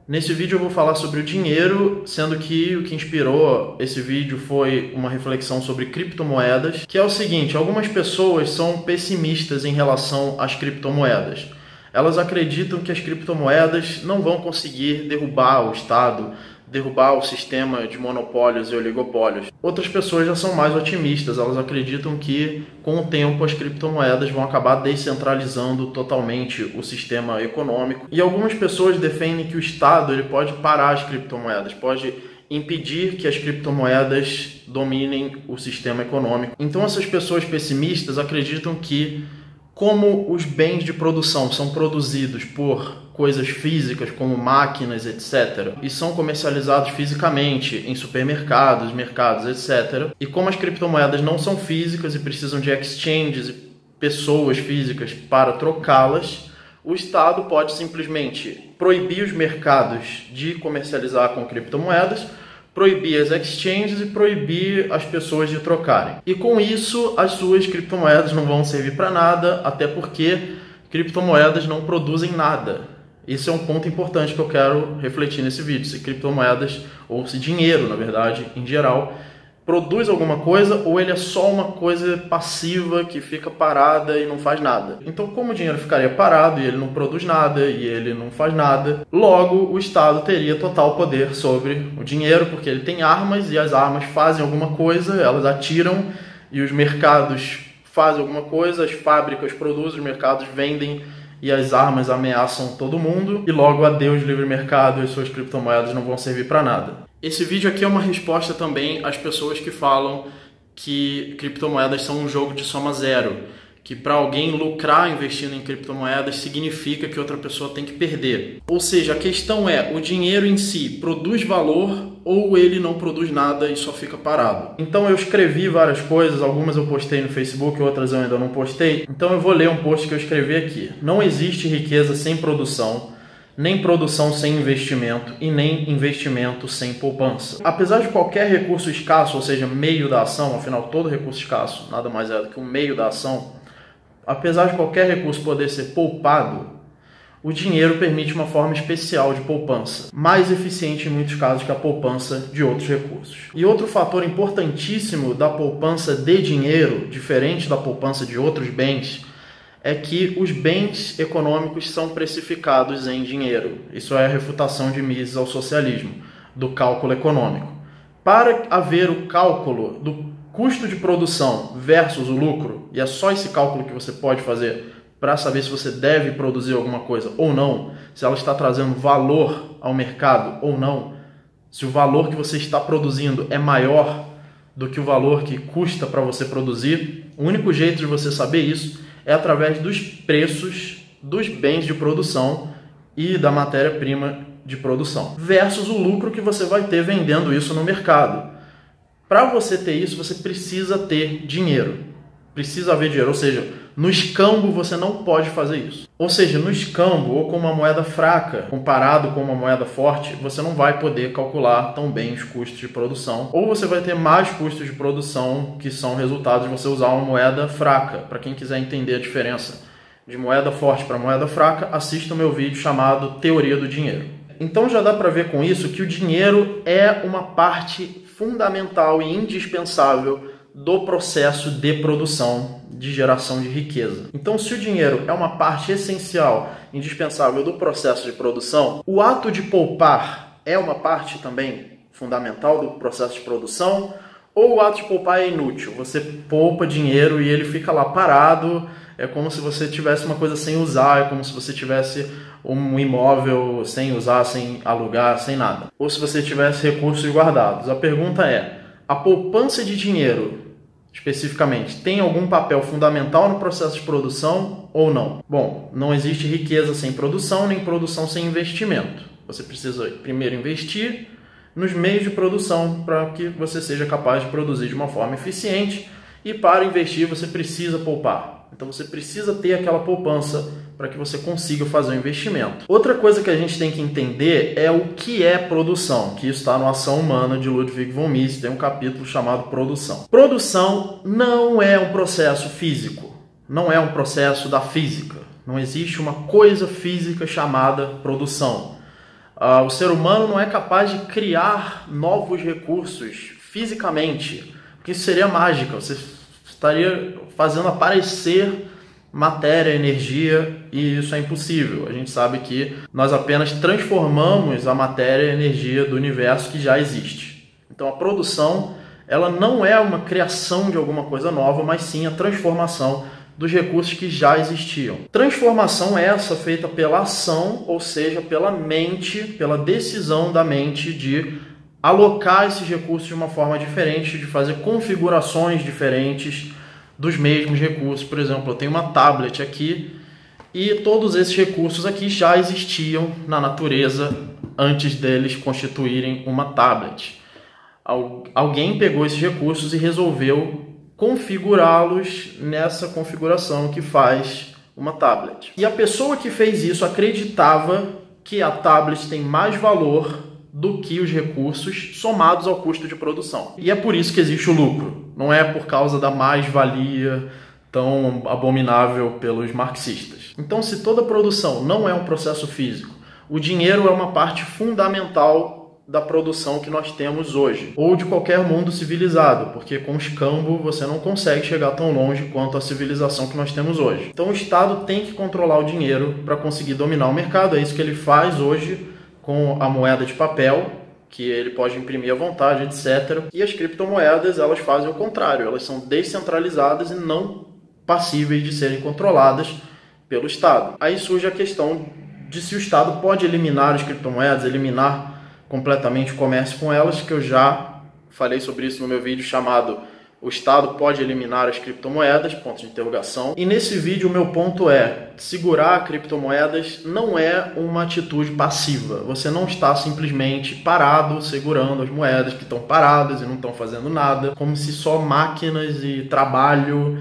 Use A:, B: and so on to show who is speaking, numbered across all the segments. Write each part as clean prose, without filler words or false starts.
A: Nesse vídeo eu vou falar sobre o dinheiro, sendo que o que inspirou esse vídeo foi uma reflexão sobre criptomoedas, que é o seguinte: algumas pessoas são pessimistas em relação às criptomoedas. Elas acreditam que as criptomoedas não vão conseguir derrubar o Estado, derrubar o sistema de monopólios e oligopólios. Outras pessoas já são mais otimistas, elas acreditam que com o tempo as criptomoedas vão acabar descentralizando totalmente o sistema econômico. E algumas pessoas defendem que o Estado ele pode parar as criptomoedas, pode impedir que as criptomoedas dominem o sistema econômico. Então essas pessoas pessimistas acreditam que, como os bens de produção são produzidos por coisas físicas como máquinas, etc., e são comercializados fisicamente em supermercados, mercados, etc., e como as criptomoedas não são físicas e precisam de exchanges e pessoas físicas para trocá-las, o Estado pode simplesmente proibir os mercados de comercializar com criptomoedas, proibir as exchanges e proibir as pessoas de trocarem. E com isso, as suas criptomoedas não vão servir para nada, até porque criptomoedas não produzem nada. Esse é um ponto importante que eu quero refletir nesse vídeo. Se criptomoedas, ou se dinheiro, na verdade, em geral, produz alguma coisa ou ele é só uma coisa passiva que fica parada e não faz nada. Então, como o dinheiro ficaria parado e ele não produz nada e ele não faz nada, logo o Estado teria total poder sobre o dinheiro, porque ele tem armas e as armas fazem alguma coisa, elas atiram e os mercados fazem alguma coisa, as fábricas produzem, os mercados vendem e as armas ameaçam todo mundo, e logo adeus livre mercado e suas criptomoedas não vão servir para nada. Esse vídeo aqui é uma resposta também às pessoas que falam que criptomoedas são um jogo de soma zero, que para alguém lucrar investindo em criptomoedas significa que outra pessoa tem que perder. Ou seja, a questão é, o dinheiro em si produz valor ou ele não produz nada e só fica parado? Então eu escrevi várias coisas, algumas eu postei no Facebook, outras eu ainda não postei. Então eu vou ler um post que eu escrevi aqui. Não existe riqueza sem produção, nem produção sem investimento e nem investimento sem poupança. Apesar de qualquer recurso escasso, ou seja, meio da ação, afinal todo recurso escasso nada mais é do que um meio da ação, apesar de qualquer recurso poder ser poupado, o dinheiro permite uma forma especial de poupança, mais eficiente em muitos casos que a poupança de outros recursos. E outro fator importantíssimo da poupança de dinheiro, diferente da poupança de outros bens, é que os bens econômicos são precificados em dinheiro. Isso é a refutação de Mises ao socialismo, do cálculo econômico. Para haver o cálculo do custo de produção versus o lucro, e é só esse cálculo que você pode fazer para saber se você deve produzir alguma coisa ou não, se ela está trazendo valor ao mercado ou não, se o valor que você está produzindo é maior do que o valor que custa para você produzir, o único jeito de você saber isso é através dos preços dos bens de produção e da matéria-prima de produção, versus o lucro que você vai ter vendendo isso no mercado. Para você ter isso, você precisa ter dinheiro. Precisa haver dinheiro, ou seja, no escambo você não pode fazer isso. Ou seja, no escambo ou com uma moeda fraca, comparado com uma moeda forte, você não vai poder calcular tão bem os custos de produção. Ou você vai ter mais custos de produção que são resultados de você usar uma moeda fraca. Para quem quiser entender a diferença de moeda forte para moeda fraca, assista o meu vídeo chamado Teoria do Dinheiro. Então já dá para ver com isso que o dinheiro é uma parte fundamental e indispensável do processo de produção, de geração de riqueza. Então, se o dinheiro é uma parte essencial, indispensável do processo de produção, o ato de poupar é uma parte também fundamental do processo de produção, ou o ato de poupar é inútil? Você poupa dinheiro e ele fica lá parado, é como se você tivesse uma coisa sem usar, é como se você tivesse um imóvel sem usar, sem alugar, sem nada. Ou se você tivesse recursos guardados. A pergunta é, a poupança de dinheiro, especificamente, tem algum papel fundamental no processo de produção ou não? Bom, não existe riqueza sem produção, nem produção sem investimento. Você precisa primeiro investir nos meios de produção para que você seja capaz de produzir de uma forma eficiente, e para investir você precisa poupar. Então você precisa ter aquela poupança para que você consiga fazer o investimento. Outra coisa que a gente tem que entender é o que é produção, que está no Ação Humana de Ludwig von Mises, tem um capítulo chamado Produção. Produção não é um processo físico, não é um processo da física. Não existe uma coisa física chamada produção. O ser humano não é capaz de criar novos recursos fisicamente, porque isso seria mágica, você estaria fazendo aparecer matéria, energia, e isso é impossível. A gente sabe que nós apenas transformamos a matéria e a energia do universo que já existe. Então a produção, ela não é uma criação de alguma coisa nova, mas sim a transformação dos recursos que já existiam. Transformação essa feita pela ação, ou seja, pela mente, pela decisão da mente de alocar esses recursos de uma forma diferente, de fazer configurações diferentes dos mesmos recursos. Por exemplo, eu tenho uma tablet aqui e todos esses recursos aqui já existiam na natureza antes deles constituírem uma tablet. Alguém pegou esses recursos e resolveu configurá-los nessa configuração que faz uma tablet. E a pessoa que fez isso acreditava que a tablet tem mais valor do que os recursos somados ao custo de produção. E é por isso que existe o lucro. Não é por causa da mais-valia tão abominável pelos marxistas. Então, se toda produção não é um processo físico, o dinheiro é uma parte fundamental da produção que nós temos hoje, ou de qualquer mundo civilizado, porque com escambo você não consegue chegar tão longe quanto a civilização que nós temos hoje. Então o Estado tem que controlar o dinheiro para conseguir dominar o mercado. É isso que ele faz hoje com a moeda de papel, que ele pode imprimir à vontade, etc. E as criptomoedas, elas fazem o contrário, elas são descentralizadas e não passíveis de serem controladas pelo Estado. Aí surge a questão de se o Estado pode eliminar as criptomoedas, eliminar completamente o comércio com elas, que eu já falei sobre isso no meu vídeo chamado "O Estado pode eliminar as criptomoedas?" Ponto de interrogação. E nesse vídeo o meu ponto é: segurar criptomoedas não é uma atitude passiva. Você não está simplesmente parado segurando as moedas que estão paradas e não estão fazendo nada, como se só máquinas e trabalho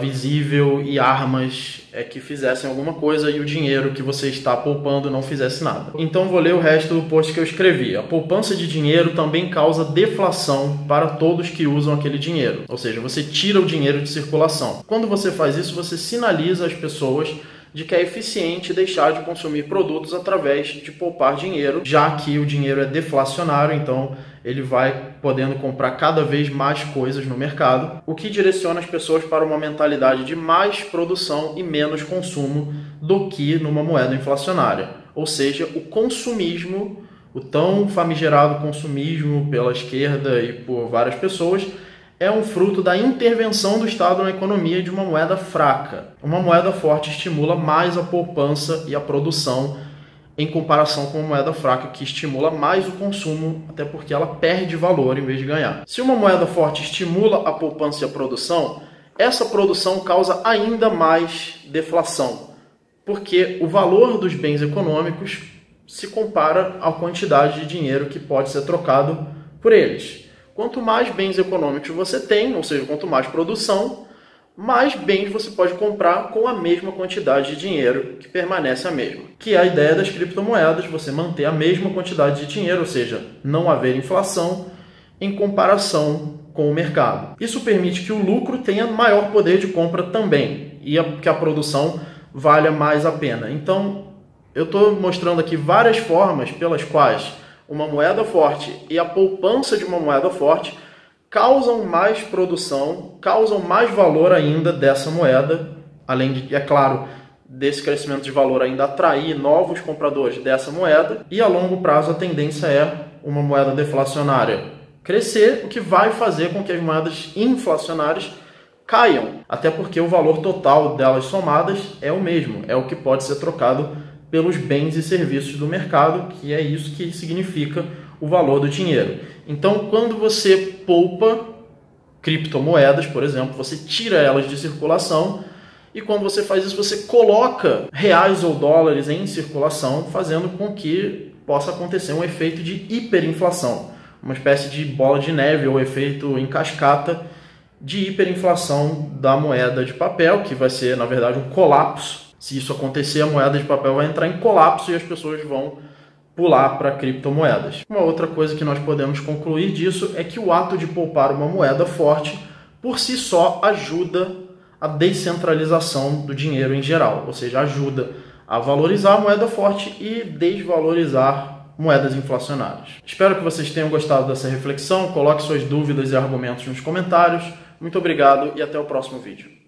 A: visível e armas que fizessem alguma coisa e o dinheiro que você está poupando não fizesse nada. Então vou ler o resto do post que eu escrevi. A poupança de dinheiro também causa deflação para todos que usam aquele dinheiro. Ou seja, você tira o dinheiro de circulação. Quando você faz isso, você sinaliza às pessoas de que é eficiente deixar de consumir produtos através de poupar dinheiro, já que o dinheiro é deflacionário, então ele vai podendo comprar cada vez mais coisas no mercado, o que direciona as pessoas para uma mentalidade de mais produção e menos consumo do que numa moeda inflacionária. Ou seja, o consumismo, o tão famigerado consumismo pela esquerda e por várias pessoas, é um fruto da intervenção do Estado na economia de uma moeda fraca. Uma moeda forte estimula mais a poupança e a produção em comparação com uma moeda fraca que estimula mais o consumo, até porque ela perde valor em vez de ganhar. Se uma moeda forte estimula a poupança e a produção, essa produção causa ainda mais deflação, porque o valor dos bens econômicos se compara à quantidade de dinheiro que pode ser trocado por eles. Quanto mais bens econômicos você tem, ou seja, quanto mais produção, mais bens você pode comprar com a mesma quantidade de dinheiro, que permanece a mesma. Que é a ideia das criptomoedas, você manter a mesma quantidade de dinheiro, ou seja, não haver inflação em comparação com o mercado. Isso permite que o lucro tenha maior poder de compra também, e que a produção valha mais a pena. Então, eu estou mostrando aqui várias formas pelas quais uma moeda forte e a poupança de uma moeda forte causam mais produção, causam mais valor ainda dessa moeda, além de, é claro, desse crescimento de valor ainda atrair novos compradores dessa moeda, e a longo prazo a tendência é uma moeda deflacionária crescer, o que vai fazer com que as moedas inflacionárias caiam, até porque o valor total delas somadas é o mesmo, é o que pode ser trocado pelos bens e serviços do mercado, que é isso que significa o valor do dinheiro. Então, quando você poupa criptomoedas, por exemplo, você tira elas de circulação, e quando você faz isso, você coloca reais ou dólares em circulação, fazendo com que possa acontecer um efeito de hiperinflação, uma espécie de bola de neve ou efeito em cascata de hiperinflação da moeda de papel, que vai ser, na verdade, um colapso. Se isso acontecer, a moeda de papel vai entrar em colapso e as pessoas vão pular para criptomoedas. Uma outra coisa que nós podemos concluir disso é que o ato de poupar uma moeda forte, por si só, ajuda a descentralização do dinheiro em geral, ou seja, ajuda a valorizar a moeda forte e desvalorizar moedas inflacionárias. Espero que vocês tenham gostado dessa reflexão. Coloque suas dúvidas e argumentos nos comentários. Muito obrigado e até o próximo vídeo.